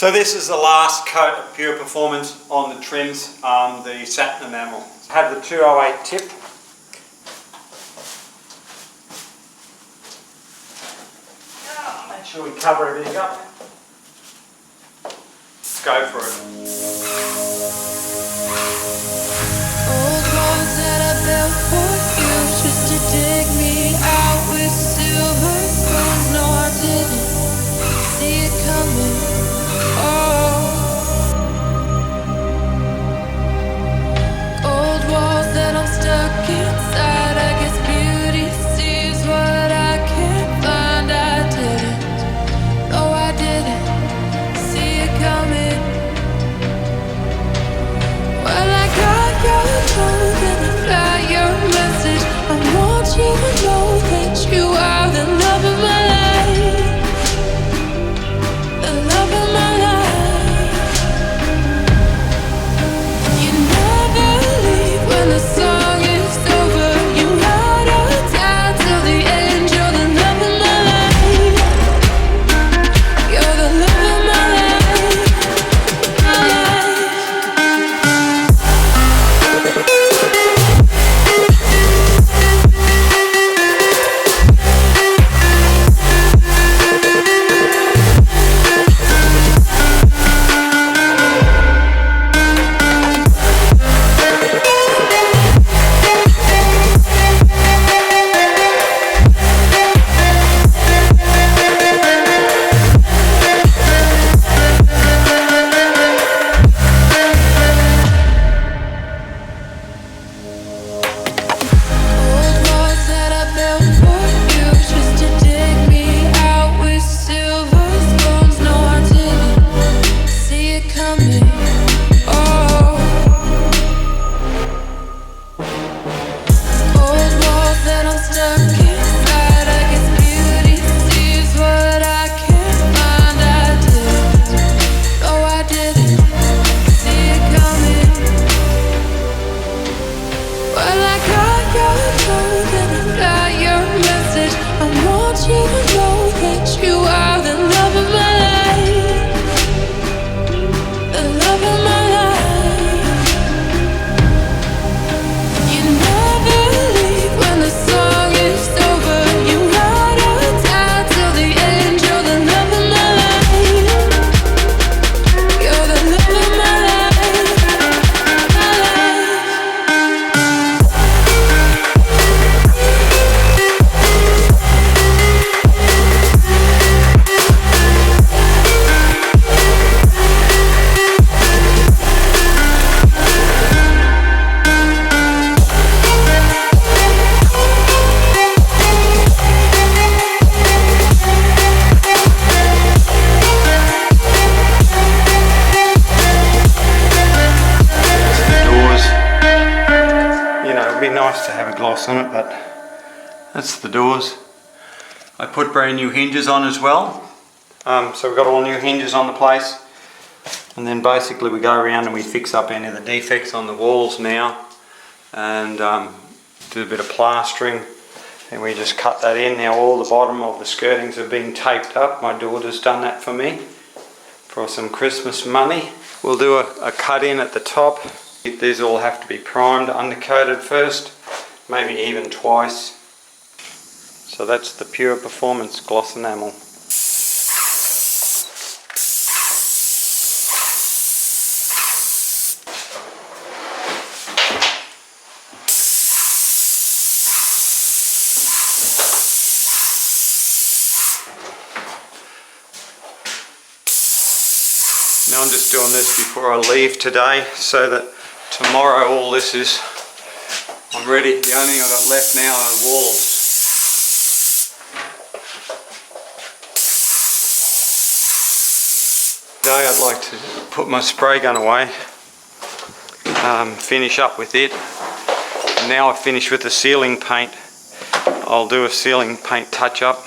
So this is the last coat of Pure Performance on the trims, the satin enamel. I have the 208 tip. Make sure we cover everything up. Let's go for it. Old walls that I built for you, just to dig me out with silver spoons. No, I didn't see it coming. Old walls that I'm stuck inside. I guess beauty sees what I can't find. I didn't, no, I didn't see it coming. Well, I got your phone and I got your message. I want you to know that you are the love of my life, the love of my life. When the song is over, you ride or die till the end. You're the love of my life. You're the love of my life. My nice to have a gloss on it, but that's the doors. I put brand new hinges on as well, so we've got all new hinges on the place, and then basically we go around and we fix up any of the defects on the walls now, and do a bit of plastering, and we just cut that in. Now all the bottom of the skirtings have been taped up. My daughter's done that for me for some Christmas money. We'll do a cut in at the top. These all have to be primed, undercoated first, maybe even twice. So that's the Pure Performance gloss enamel. Now I'm just doing this before I leave today, so that tomorrow all this is, I'm ready. The only thing I've got left now are the walls. Today I'd like to put my spray gun away, finish up with it. And now I've finished with the ceiling paint. I'll do a ceiling paint touch up.